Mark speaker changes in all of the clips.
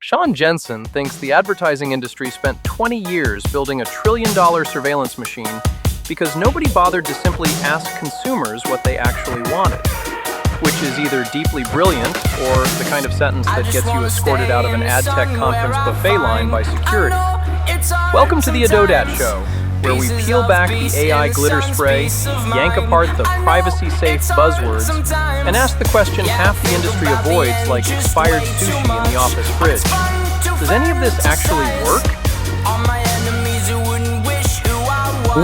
Speaker 1: Shawn Jensen thinks the advertising industry spent 20 years building a $1 trillion surveillance machine because nobody bothered to simply ask consumers what they actually wanted, which is either deeply brilliant or the kind of sentence that gets you escorted out of an AdTech conference buffet line by security. Welcome to the ADOTAT Show, where we peel back the AI glitter spray, yank apart the privacy-safe buzzwords, and ask the question half the industry avoids, like expired sushi in the office fridge. Does any of this actually work?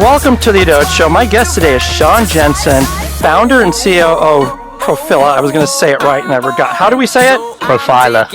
Speaker 2: Welcome to the ADOTAT Show. My guest today is Shawn Jensen, founder and CEO of Profila. I was going to say it right and I forgot. How do we say it?
Speaker 3: Profila.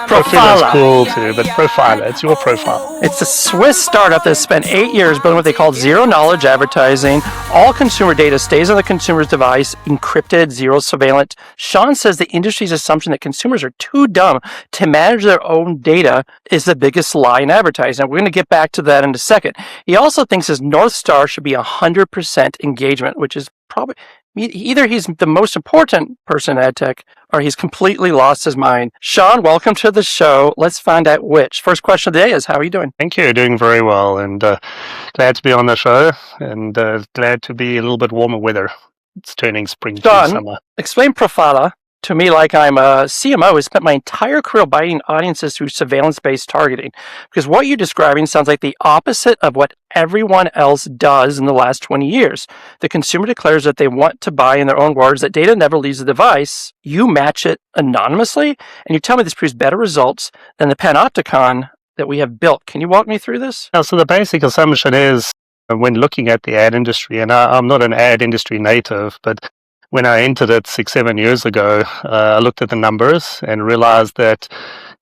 Speaker 3: Profila's cool too, but Profila, it's your profile.
Speaker 2: It's a Swiss startup that spent 8 years building what they call zero-knowledge advertising. All consumer data stays on the consumer's device, encrypted, zero surveillance. Shawn says the industry's assumption that consumers are too dumb to manage their own data is the biggest lie in advertising. We're going to get back to that in a second. He also thinks his North Star should be 100% engagement, which is probably... Either he's the most important person in AdTech or he's completely lost his mind. Shawn, welcome to the show. Let's find out which. First question of the day is, how are you doing?
Speaker 3: Thank you. Doing very well, and glad to be on the show, and glad to be a little bit warmer weather. It's turning spring to summer.
Speaker 2: Explain Profila to me like I'm a CMO who spent my entire career buying audiences through surveillance-based targeting. Because what you're describing sounds like the opposite of what everyone else does in the last 20 years. The consumer declares that they want to buy, in their own words, that data never leaves the device. You match it anonymously, and you tell me this proves better results than the panopticon that we have built. Can you walk me through this?
Speaker 3: So the basic assumption is, when looking at the ad industry, and I'm not an ad industry native, but when I entered it 6-7 years ago, I looked at the numbers and realized that,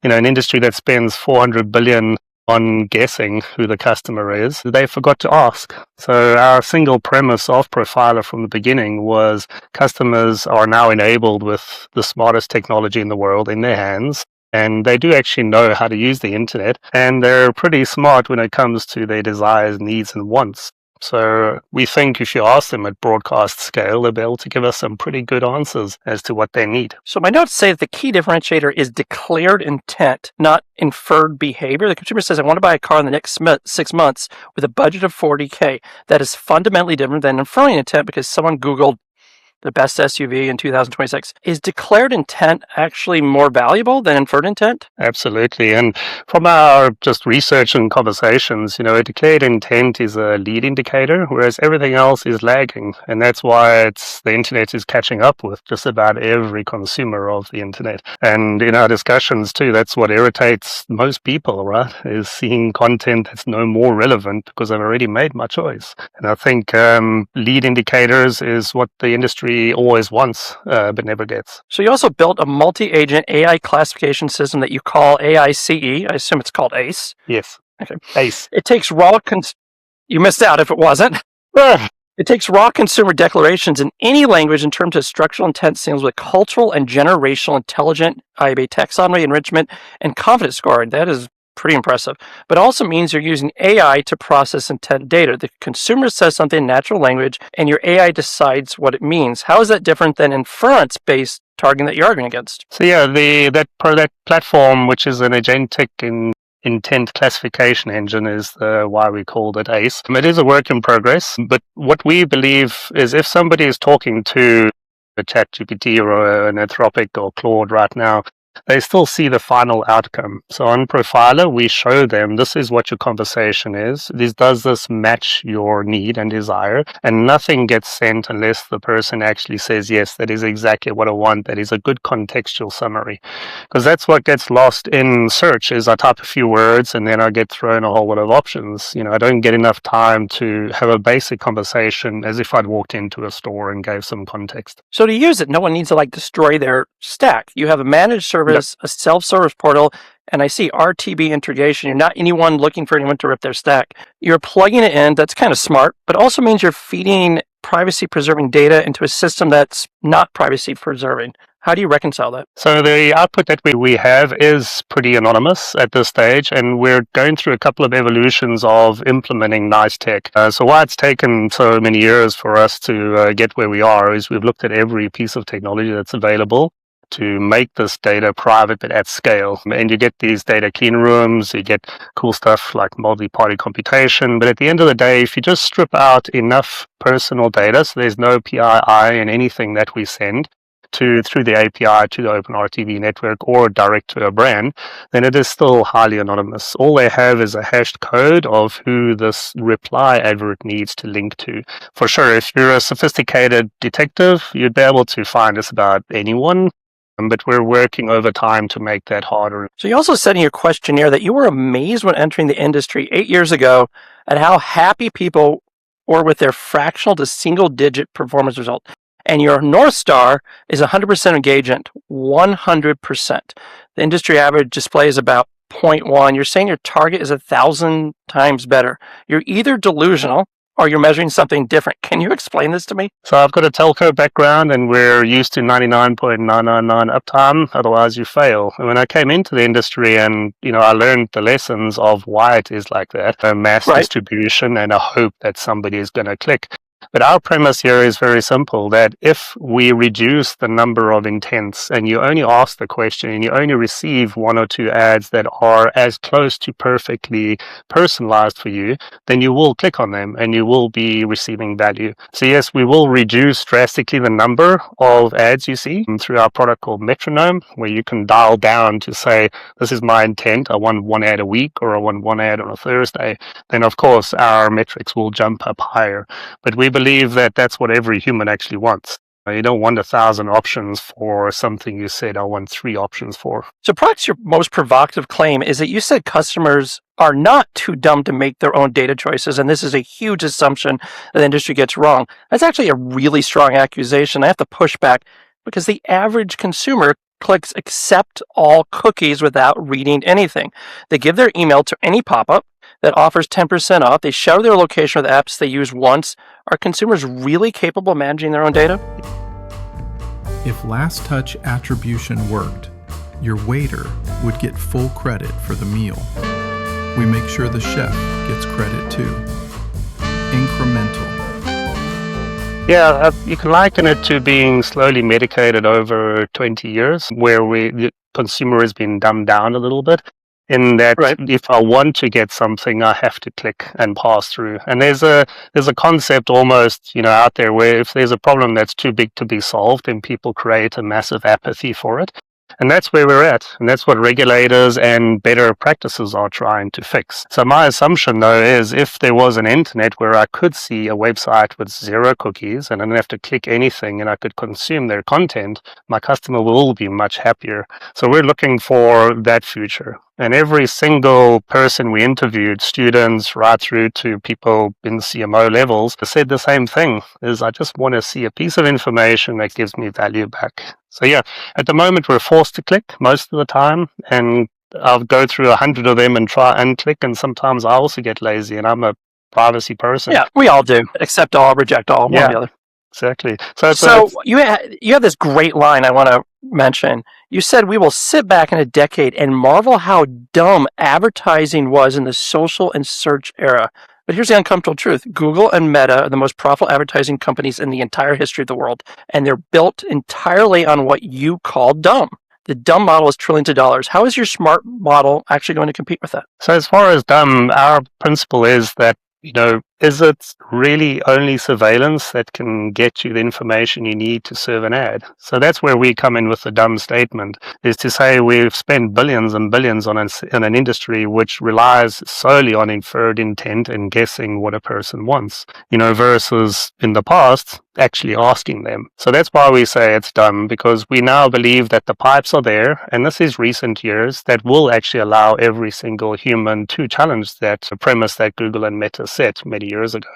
Speaker 3: an industry that spends $400 billion on guessing who the customer is, they forgot to ask. So our single premise of Profila from the beginning was customers are now enabled with the smartest technology in the world in their hands. And they do actually know how to use the internet, and they're pretty smart when it comes to their desires, needs, and wants. So we think if you ask them at broadcast scale, they'll be able to give us some pretty good answers as to what they need.
Speaker 2: So my notes say that the key differentiator is declared intent, not inferred behavior. The consumer says, I want to buy a car in the next 6 months with a budget of $40K. That is fundamentally different than inferring intent because someone Googled the best SUV in 2026. Is declared intent actually more valuable than inferred intent?
Speaker 3: Absolutely. And from our just research and conversations, a declared intent is a lead indicator, whereas everything else is lagging. And that's why the internet is catching up with just about every consumer of the internet. And in our discussions too, that's what irritates most people, right? Is seeing content that's no more relevant because I've already made my choice. And I think lead indicators is what the industry always wants, but never gets.
Speaker 2: So you also built a multi-agent AI classification system that you call AICE. I assume it's called ACE.
Speaker 3: Yes.
Speaker 2: Okay.
Speaker 3: ACE.
Speaker 2: It takes raw... You missed out if it wasn't. It takes raw consumer declarations in any language in terms of structural intent signals with cultural and generational intelligent IAB taxonomy, enrichment, and confidence scoring. That is pretty impressive, but also means you're using AI to process intent data. The consumer says something in natural language, and your AI decides what it means. How is that different than inference-based targeting that you're arguing against?
Speaker 3: So yeah, that platform, which is an Agentic intent classification engine, is why we called it ACE. It is a work in progress, but what we believe is if somebody is talking to a ChatGPT or an Anthropic or Claude right now, they still see the final outcome. So on Profila, we show them this is what your conversation is. Does this match your need and desire? And nothing gets sent unless the person actually says, yes, that is exactly what I want. That is a good contextual summary. Because that's what gets lost in search is I type a few words and then I get thrown a whole lot of options. I don't get enough time to have a basic conversation as if I'd walked into a store and gave some context.
Speaker 2: So to use it, no one needs to destroy their stack. You have a managed service, a self-service portal, and I see RTB integration. You're not anyone looking for anyone to rip their stack. You're plugging it in. That's kind of smart, but also means you're feeding privacy-preserving data into a system that's not privacy-preserving. How do you reconcile that?
Speaker 3: So the output that we have is pretty anonymous at this stage, and we're going through a couple of evolutions of implementing nice tech. So why it's taken so many years for us to get where we are is we've looked at every piece of technology that's available. to make this data private but at scale. And you get these data clean rooms, you get cool stuff like multi-party computation. But at the end of the day, if you just strip out enough personal data, so there's no PII in anything that we send through the API to the OpenRTB network or direct to a brand, then it is still highly anonymous. All they have is a hashed code of who this reply advert needs to link to. For sure, if you're a sophisticated detective, you'd be able to find this about anyone, but we're working over time to make that harder.
Speaker 2: So you also said in your questionnaire that you were amazed when entering the industry 8 years ago at how happy people were with their fractional to single-digit performance result. And your North Star is 100% engagement, 100%. The industry average display is about 0.1. You're saying your target is 1,000 times better. You're either delusional or you're measuring something different. Can you explain this to me?
Speaker 3: So I've got a telco background and we're used to 99.999 uptime, otherwise you fail. And when I came into the industry and, I learned the lessons of why it is like that, a mass distribution and a hope that somebody is going to click. But our premise here is very simple, that if we reduce the number of intents and you only ask the question and you only receive 1 or 2 ads that are as close to perfectly personalized for you, then you will click on them and you will be receiving value. So yes, we will reduce drastically the number of ads you see through our product called Metronome, where you can dial down to say, this is my intent, I want 1 ad a week or I want 1 ad on a Thursday. Then of course our metrics will jump up higher. But we believe that that's what every human actually wants. You don't want 1,000 options for something you said I want 3 options for.
Speaker 2: So perhaps your most provocative claim is that you said customers are not too dumb to make their own data choices, and this is a huge assumption that the industry gets wrong. That's actually a really strong accusation. I have to push back because the average consumer clicks accept all cookies without reading anything. They give their email to any pop-up that offers 10% off. They share their location with apps they use once. Are consumers really capable of managing their own data?
Speaker 4: If last touch attribution worked, your waiter would get full credit for the meal. We make sure the chef gets credit too. Incremental.
Speaker 3: Yeah, you can liken it to being slowly medicated over 20 years, where the consumer has been dumbed down a little bit. In that, if I want to get something, I have to click and pass through. And there's a concept almost, out there where if there's a problem that's too big to be solved, then people create a massive apathy for it. And that's where we're at. And that's what regulators and better practices are trying to fix. So my assumption, though, is if there was an internet where I could see a website with 0 cookies and I didn't have to click anything and I could consume their content, my customer will be much happier. So we're looking for that future. And every single person we interviewed, students right through to people in CMO levels, said the same thing, is I just want to see a piece of information that gives me value back. So yeah, at the moment we're forced to click most of the time, and I'll go through 100 of them and try and click, and sometimes I also get lazy, and I'm a privacy person.
Speaker 2: Yeah, we all do. Accept all, reject all, one or the other.
Speaker 3: Exactly.
Speaker 2: So you have this great line I want to mention. You said we will sit back in a decade and marvel how dumb advertising was in the social and search era. But here's the uncomfortable truth. Google and Meta are the most profitable advertising companies in the entire history of the world, and they're built entirely on what you call dumb. The dumb model is trillions of dollars. How is your smart model actually going to compete with that?
Speaker 3: So as far as dumb, our principle is that, is it really only surveillance that can get you the information you need to serve an ad? So that's where we come in with the dumb statement, is to say we've spent billions and billions on an industry which relies solely on inferred intent and guessing what a person wants, versus in the past, actually asking them. So that's why we say it's dumb, because we now believe that the pipes are there, and this is recent years, that will actually allow every single human to challenge that premise that Google and Meta set many years ago.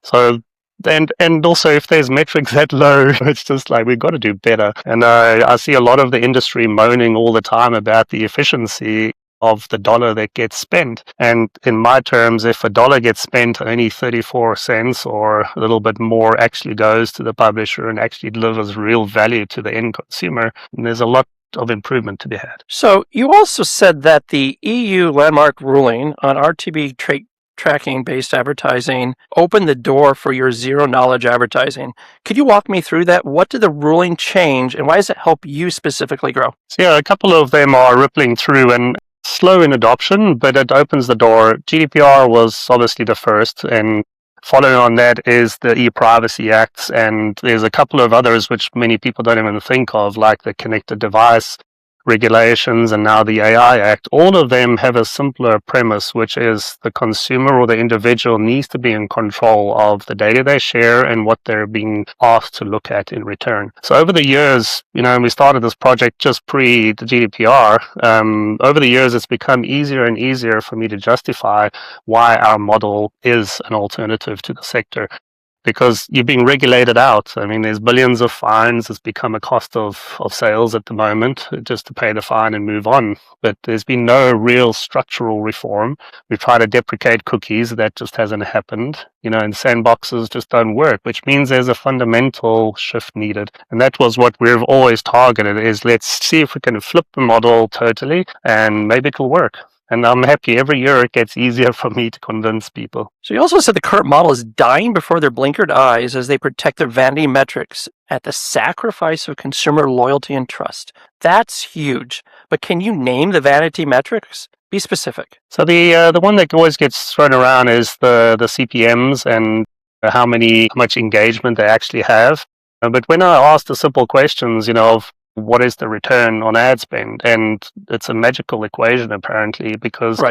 Speaker 3: So and also if there's metrics that low, it's just like we've got to do better. And I see a lot of the industry moaning all the time about the efficiency of the dollar that gets spent. And in my terms, if a dollar gets spent, only 34 cents or a little bit more actually goes to the publisher and actually delivers real value to the end consumer, and there's a lot of improvement to be had.
Speaker 2: So you also said that the EU landmark ruling on RTB trait tracking-based advertising opened the door for your zero-knowledge advertising. Could you walk me through that? What did the ruling change, and why does it help you specifically grow?
Speaker 3: So yeah, a couple of them are rippling through and slow in adoption, but it opens the door. GDPR was obviously the first, and following on that is the e-privacy acts, and there's a couple of others which many people don't even think of, like the connected device regulations and now the AI Act. All of them have a simpler premise, which is the consumer or the individual needs to be in control of the data they share and what they're being asked to look at in return. So over the years, we started this project just pre the GDPR. Over the years, it's become easier and easier for me to justify why our model is an alternative to the sector. Because you're being regulated out. I mean, there's billions of fines. It's become a cost of sales at the moment, just to pay the fine and move on. But there's been no real structural reform. We've tried to deprecate cookies. That just hasn't happened. And sandboxes just don't work, which means there's a fundamental shift needed. And that was what we've always targeted, is let's see if we can flip the model totally, and maybe it'll work. And I'm happy every year it gets easier for me to convince people.
Speaker 2: So you also said the current model is dying before their blinkered eyes as they protect their vanity metrics at the sacrifice of consumer loyalty and trust. That's huge. But can you name the vanity metrics? Be specific.
Speaker 3: So the one that always gets thrown around is the CPMs and how much engagement they actually have. But when I ask the simple questions, of what is the return on ad spend? And it's a magical equation, apparently, because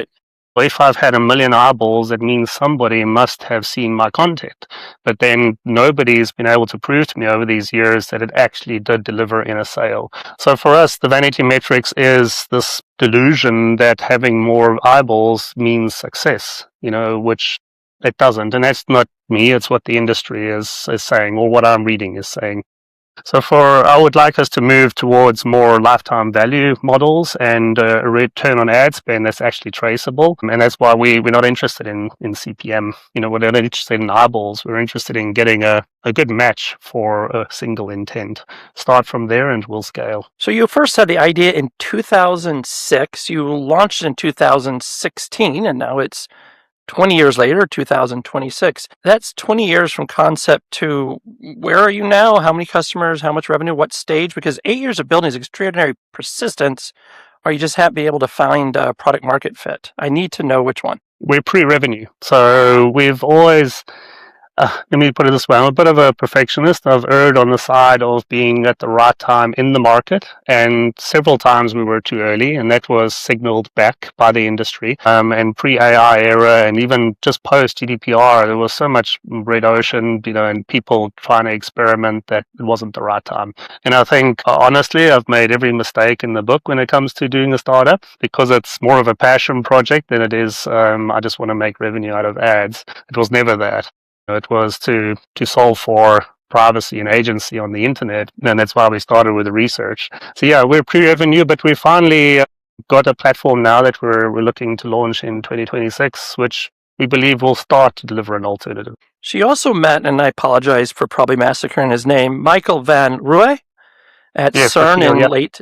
Speaker 3: if I've had 1 million eyeballs, it means somebody must have seen my content. But then nobody's been able to prove to me over these years that it actually did deliver in a sale. So for us, the vanity metrics is this delusion that having more eyeballs means success, which it doesn't. And that's not me, it's what the industry is saying, or what I'm reading is saying. So I would like us to move towards more lifetime value models and a return on ad spend that's actually traceable. And that's why we're not interested in CPM. We're not interested in eyeballs. We're interested in getting a good match for a single intent. Start from there and we'll scale.
Speaker 2: So you first had the idea in 2006. You launched in 2016, and now it's 20 years later, 2026. That's 20 years from concept to where are you now? How many customers? How much revenue? What stage? Because 8 years of building is extraordinary persistence, or you just have to be able to find product market fit. I need to know which one.
Speaker 3: We're pre-revenue. So we've always... let me put it this way, I'm a bit of a perfectionist. I've erred on the side of being at the right time in the market, and several times we were too early, and that was signaled back by the industry. And pre-AI era, and even just post-GDPR, there was so much red ocean, and people trying to experiment that it wasn't the right time. And I think, honestly, I've made every mistake in the book when it comes to doing a startup, because it's more of a passion project than it is, I just want to make revenue out of ads. It was never that. It was to solve for privacy and agency on the internet, and that's why we started with the research. So yeah, we're pre-revenue, but we finally got a platform now that we're looking to launch in 2026, which we believe will start to deliver an alternative.
Speaker 2: She also met, and I apologize for probably massacring his name, Michael van Rooij at CERN in late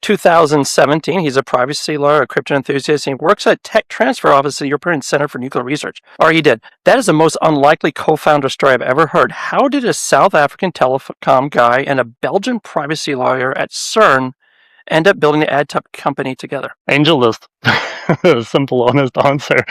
Speaker 2: 2017. He's a privacy lawyer, a crypto enthusiast, and he works at Tech Transfer Office at the European Center for Nuclear Research. Or he did. That is the most unlikely co-founder story I've ever heard. How did a South African telecom guy and a Belgian privacy lawyer at CERN end up building the AdTech company together?
Speaker 3: Angel list. Simple, honest answer.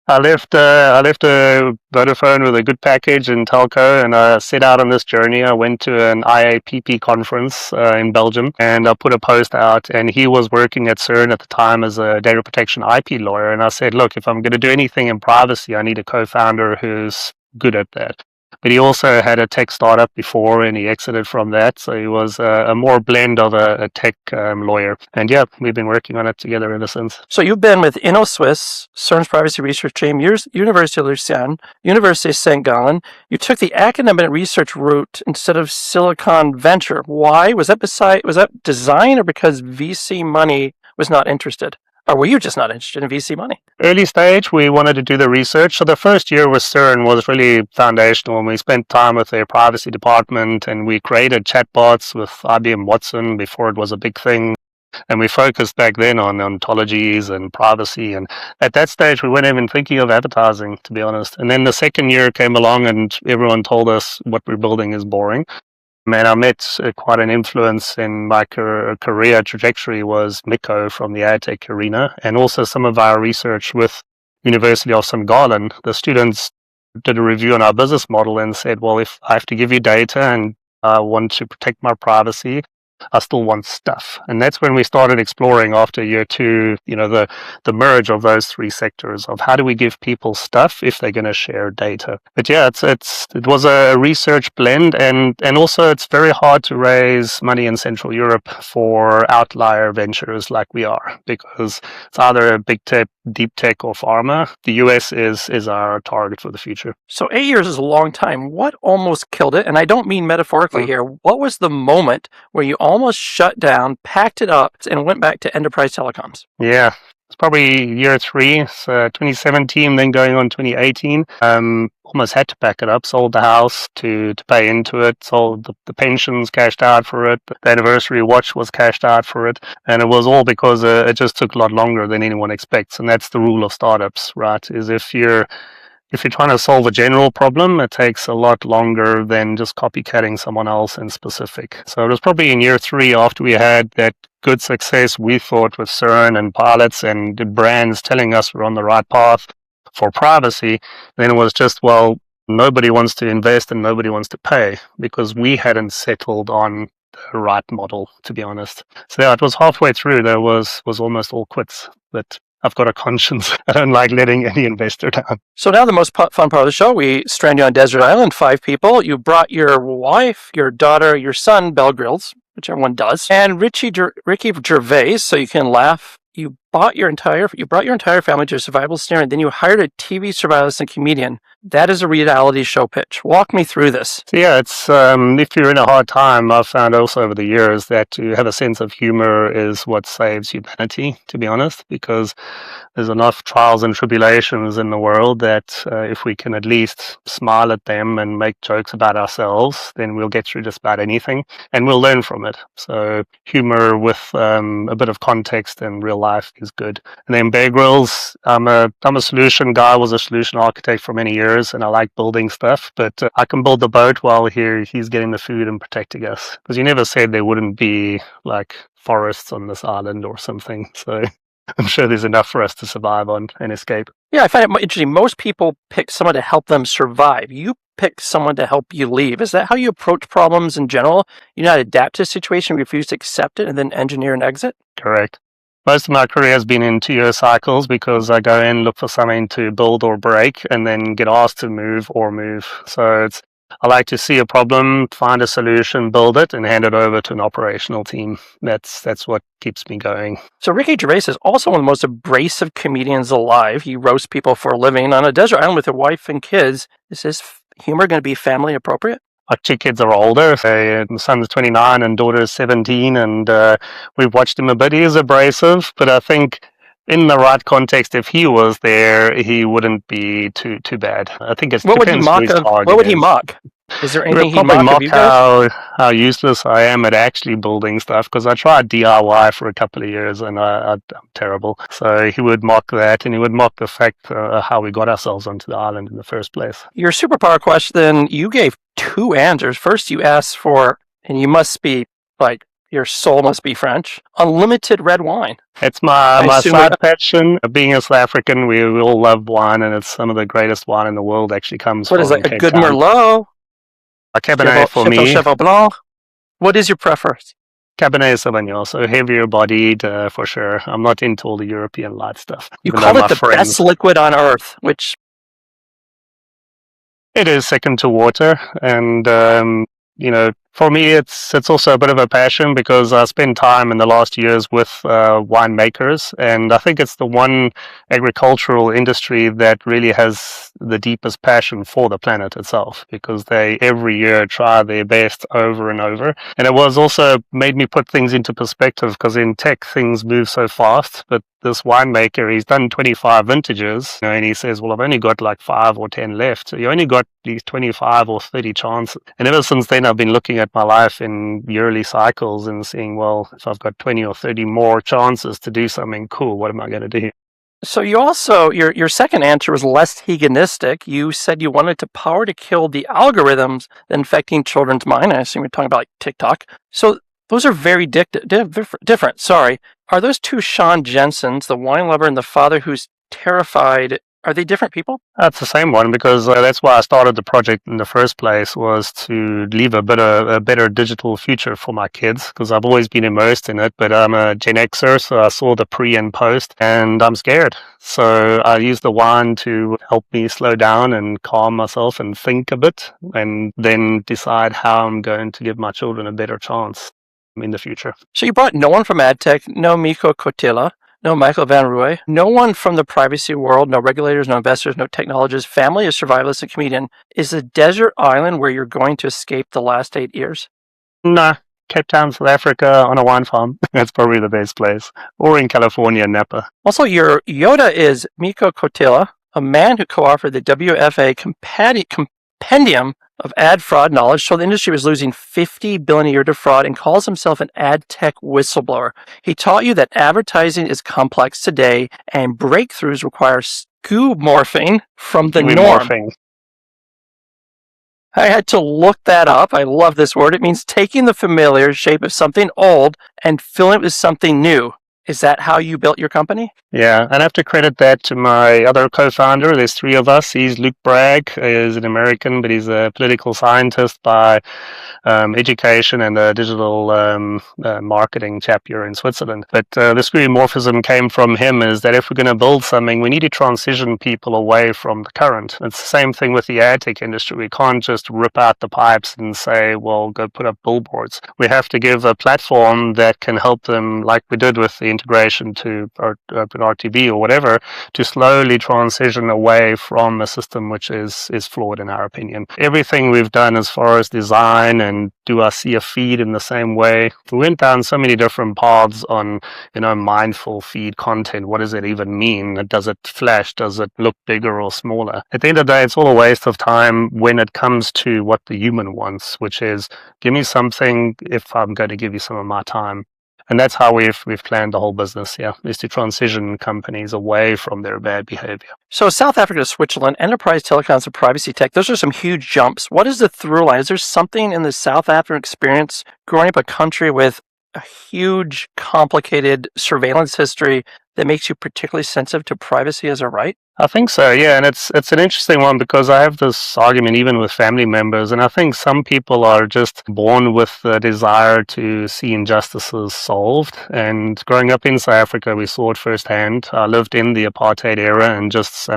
Speaker 3: I left Vodafone with a good package in telco, and I set out on this journey. I went to an IAPP conference in Belgium, and I put a post out, and he was working at CERN at the time as a data protection IP lawyer. And I said, look, if I'm going to do anything in privacy, I need a co-founder who's good at that. But he also had a tech startup before, and he exited from that. So he was a more blend of a tech lawyer. And yeah, we've been working on it together ever since.
Speaker 2: So you've been with InnoSwiss, CERN's privacy research team, University of Lausanne, University of St. Gallen. You took the academic research route instead of Silicon Venture. Why? Was that design, or because VC money was not interested? Or were you just not interested in VC money?
Speaker 3: Early stage, we wanted to do the research. So the first year with CERN was really foundational. We spent time with their privacy department, and we created chatbots with IBM Watson before it was a big thing. And we focused back then on ontologies and privacy. And at that stage, we weren't even thinking of advertising, to be honest. And then the second year came along and everyone told us what we're building is boring. And I met quite an influence in my career trajectory was Mikko from the AdTech arena, and also some of our research with University of St. Gallen. The students did a review on our business model and said, well, if I have to give you data and I want to protect my privacy, I still want stuff. And that's when we started exploring after year two, the merge of those three sectors of how do we give people stuff if they're going to share data. But yeah, it was a research blend, and also it's very hard to raise money in Central Europe for outlier ventures like we are, because it's either a big tech, deep tech, or pharma. The US is our target for the future.
Speaker 2: So 8 years is a long time. What almost killed it? And I don't mean metaphorically here. What was the moment where you almost shut down, packed it up, and went back to enterprise telecoms?
Speaker 3: Yeah, it's probably year three, so 2017, then going on 2018. Almost had to pack it up, sold the house to pay into it, sold the pensions, cashed out for it, the anniversary watch was cashed out for it, and it was all because it just took a lot longer than anyone expects. And that's the rule of startups, right? Is if you're trying to solve a general problem, it takes a lot longer than just copycatting someone else in specific. So it was probably in year three, after we had that good success, we thought, with CERN and pilots and the brands telling us we're on the right path for privacy, then it was just, well, nobody wants to invest and nobody wants to pay because we hadn't settled on the right model, to be honest. So yeah, it was halfway through, there was almost all quits. But I've got a conscience. I don't like letting any investor down.
Speaker 2: So now the most fun part of the show, we strand you on desert island, 5 people. You brought your wife, your daughter, your son, Grylls, which everyone does, and Ricky Gervais, so you can laugh. You brought your entire family to a survival snare, and then you hired a TV survivalist and comedian. That is a reality show pitch. Walk me through this.
Speaker 3: So yeah, it's if you're in a hard time, I've found also over the years that to have a sense of humor is what saves humanity, to be honest, because there's enough trials and tribulations in the world that if we can at least smile at them and make jokes about ourselves, then we'll get through just about anything and we'll learn from it. So humor with a bit of context and real life is good. And then Grylls, I'm a solution guy, was a solution architect for many years, and I like building stuff, but I can build the boat while he's getting the food and protecting us. Because you never said there wouldn't be like forests on this island or something. So I'm sure there's enough for us to survive on and escape.
Speaker 2: Yeah, I find it interesting. Most people pick someone to help them survive. You pick someone to help you leave. Is that how you approach problems in general? You not adapt to a situation, refuse to accept it, and then engineer an exit?
Speaker 3: Correct. Most of my career has been in 2-year cycles because I go in, look for something to build or break, and then get asked to move or move. So I like to see a problem, find a solution, build it, and hand it over to an operational team. That's what keeps me going.
Speaker 2: So Ricky Gervais is also one of the most abrasive comedians alive. He roasts people for a living on a desert island with a wife and kids. Is his humor going to be family appropriate?
Speaker 3: My 2 kids are older. My son's 29 and daughter is 17, and we've watched him a bit. He is abrasive, but I think in the right context, if he was there, he wouldn't be too bad. I think it's
Speaker 2: what would he mock? What would he mock? Is there anything he'd mock
Speaker 3: how useless I am at actually building stuff, because I tried DIY for a couple of years and I'm terrible. So he would mock that, and he would mock the fact how we got ourselves onto the island in the first place.
Speaker 2: Your superpower question, you gave 2 answers. First, you asked for, and you must be like, your soul must be French, unlimited red wine.
Speaker 3: It's my side passion. Being a South African, we all love wine, and it's some of the greatest wine in the world actually comes from
Speaker 2: What is it, a good
Speaker 3: Town.
Speaker 2: Merlot?
Speaker 3: A Cabernet for me.
Speaker 2: Cheval Blanc. What is your preference?
Speaker 3: Cabernet Sauvignon, so heavier bodied for sure. I'm not into all the European light stuff.
Speaker 2: You call it the best liquid on earth, which...
Speaker 3: It is second to water, and for me, it's also a bit of a passion because I spent time in the last years with winemakers, and I think it's the one agricultural industry that really has the deepest passion for the planet itself, because they every year try their best over and over. And it was also made me put things into perspective, because in tech things move so fast, but this winemaker, he's done 25 vintages, and he says, well, I've only got like 5 or 10 left. So you only got these 25 or 30 chances. And ever since then, I've been looking at at my life in yearly cycles and seeing, well, if I've got 20 or 30 more chances to do something cool, what am I going to do?
Speaker 2: So you also, your second answer was less hedonistic. You said you wanted to power to kill the algorithms infecting children's mind. I assume you're talking about like TikTok. So those are very different. Sorry. Are those two Shawn Jensens, the wine lover and the father who's terrified, are they different people?
Speaker 3: That's the same one, because that's why I started the project in the first place, was to leave a better digital future for my kids, because I've always been immersed in it, but I'm a Gen Xer, so I saw the pre and post, and I'm scared. So I use the wine to help me slow down and calm myself and think a bit, and then decide how I'm going to give my children a better chance in the future.
Speaker 2: So you brought no one from AdTech, no Miko Kotila, no Michael Van Rooij, no one from the privacy world, no regulators, no investors, no technologists, family, a survivalist, a comedian. Is a desert island where you're going to escape the last 8 years?
Speaker 3: Nah, Cape Town, South Africa, on a wine farm. That's probably the best place. Or in California, Napa.
Speaker 2: Also, your Yoda is Miko Kotila, a man who co-authored the WFA Compendium of ad fraud knowledge, so the industry was losing $50 billion a year to fraud, and calls himself an ad tech whistleblower. He taught you that advertising is complex today, and breakthroughs require skeuomorphing from the norm. I had to look that up. I love this word. It means taking the familiar shape of something old and filling it with something new. Is that how you built your company?
Speaker 3: Yeah, and I have to credit that to my other co-founder. There's three of us. He's Luke Bragg. He's an American, but he's a political scientist by education and a digital marketing chap here in Switzerland. But the Skeuomorphism came from him, is that if we're going to build something, we need to transition people away from the current. It's the same thing with the ad tech industry. We can't just rip out the pipes and say, well, go put up billboards. We have to give a platform that can help them, like we did with the integration to OpenRTB or whatever, to slowly transition away from a system which is flawed in our opinion. Everything we've done as far as design and do I see a feed in the same way? We went down so many different paths on, mindful feed content. What does it even mean? Does it flash? Does it look bigger or smaller? At the end of the day, it's all a waste of time when it comes to what the human wants, which is give me something if I'm going to give you some of my time. And that's how we've planned the whole business, is to transition companies away from their bad behavior.
Speaker 2: So South Africa to Switzerland, enterprise telecoms and privacy tech, those are some huge jumps. What is the through line? Is there something in the South African experience growing up a country with a huge, complicated surveillance history that makes you particularly sensitive to privacy as a right?
Speaker 3: I think so, yeah, and it's an interesting one because I have this argument even with family members, and I think some people are just born with the desire to see injustices solved. And growing up in South Africa, we saw it firsthand. I lived in the apartheid era and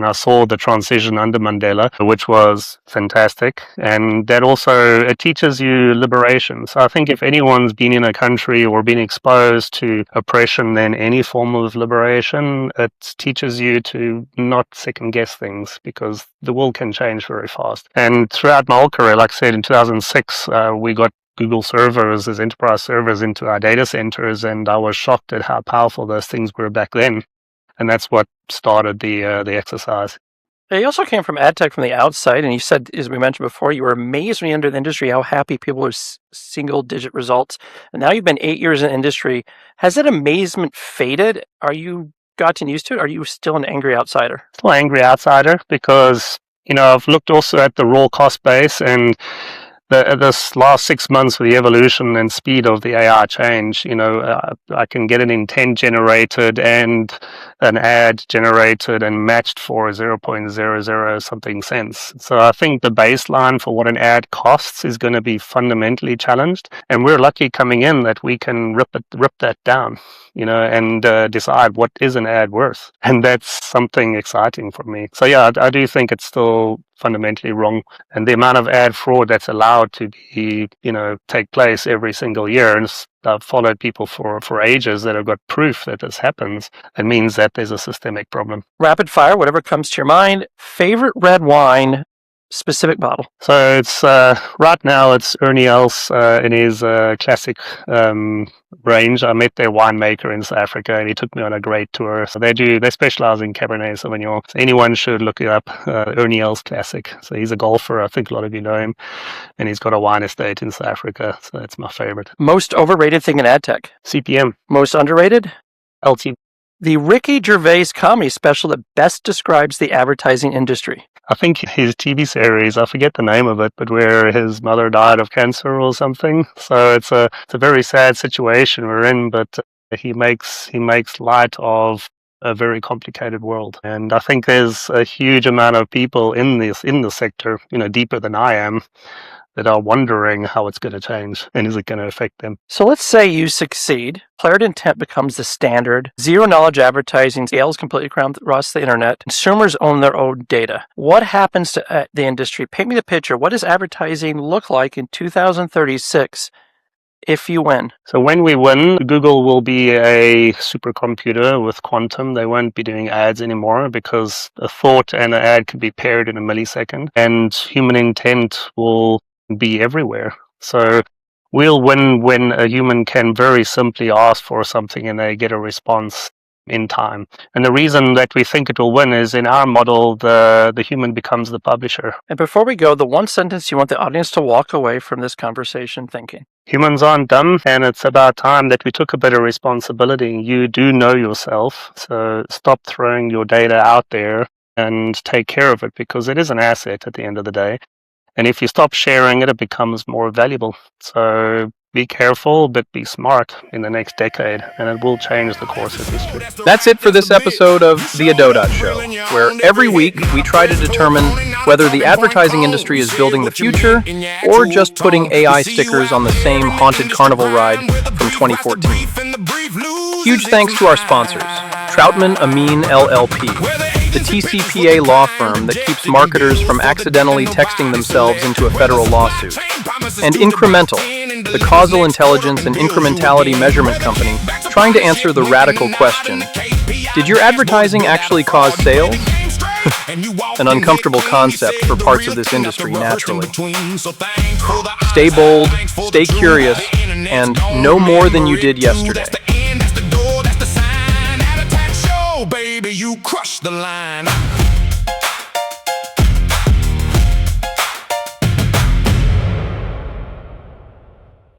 Speaker 3: I saw the transition under Mandela, which was fantastic. And that also, it teaches you liberation. So I think if anyone's been in a country or been exposed to oppression, then any form of liberation, it teaches you to not second guess things, because the world can change very fast. And throughout my whole career, like I said, in 2006, we got Google servers as enterprise servers into our data centers, and I was shocked at how powerful those things were back then. And that's what started the exercise.
Speaker 2: You also came from ad tech from the outside, and you said, as we mentioned before, you were amazed when you entered the industry how happy people were single-digit results. And now you've been 8 years in the industry. Has that amazement faded? Are you gotten used to it? Are you still an angry outsider?
Speaker 3: Still an angry outsider because, I've looked also at the raw cost base, and this last 6 months with the evolution and speed of the AI change, I can get an intent generated and an ad generated and matched for 0.00 something cents. So I think the baseline for what an ad costs is going to be fundamentally challenged. And we're lucky coming in that we can rip that down, and decide what is an ad worth. And that's something exciting for me. So yeah, I do think it's still fundamentally wrong, and the amount of ad fraud that's allowed to be take place every single year, and I've followed people for ages that have got proof that this happens. It means that there's a systemic problem.
Speaker 2: Rapid fire, whatever comes to your mind. Favorite red wine specific bottle?
Speaker 3: So it's right now it's Ernie Els in his classic range. I met their winemaker in South Africa, and he took me on a great tour. So they specialize in Cabernet Sauvignon. So anyone should look it up. Ernie Els Classic. So he's a golfer. I think a lot of you know him, and he's got a wine estate in South Africa. So that's my favorite.
Speaker 2: Most overrated thing in ad tech?
Speaker 3: CPM.
Speaker 2: Most underrated?
Speaker 3: LTV.
Speaker 2: The Ricky Gervais comedy special that best describes the advertising industry.
Speaker 3: I think his TV series, I forget the name of it, but where his mother died of cancer or something. So it's a very sad situation we're in, but he makes light of a very complicated world. And I think there's a huge amount of people in the sector, deeper than I am, that are wondering how it's going to change and is it going to affect them.
Speaker 2: So let's say you succeed. Declared intent becomes the standard. Zero-knowledge advertising scales completely across the internet. Consumers own their own data. What happens to the industry? Paint me the picture. What does advertising look like in 2036 if you win?
Speaker 3: So when we win, Google will be a supercomputer with quantum. They won't be doing ads anymore because a thought and an ad can be paired in a millisecond, and human intent will be everywhere. So we'll win when a human can very simply ask for something and they get a response in time. And the reason that we think it will win is in our model, the human becomes the publisher.
Speaker 2: And before we go, the one sentence you want the audience to walk away from this conversation thinking.
Speaker 3: Humans aren't dumb, and it's about time that we took a bit of responsibility. You do know yourself, so stop throwing your data out there and take care of it, because it is an asset at the end of the day. And if you stop sharing it, it becomes more valuable. So be careful, but be smart in the next decade, and it will change the course of history.
Speaker 1: That's it for this episode of the ADOTAT Show, where every week we try to determine whether the advertising industry is building the future or just putting AI stickers on the same haunted carnival ride from 2014. Huge thanks to our sponsors, Troutman Amin LLP, the TCPA law firm that keeps marketers from accidentally texting themselves into a federal lawsuit, and Incremental, the causal intelligence and incrementality measurement company trying to answer the radical question, did your advertising actually cause sales? An uncomfortable concept for parts of this industry, naturally. Stay bold, stay curious, and know more than you did yesterday.
Speaker 5: Baby, you crush the line.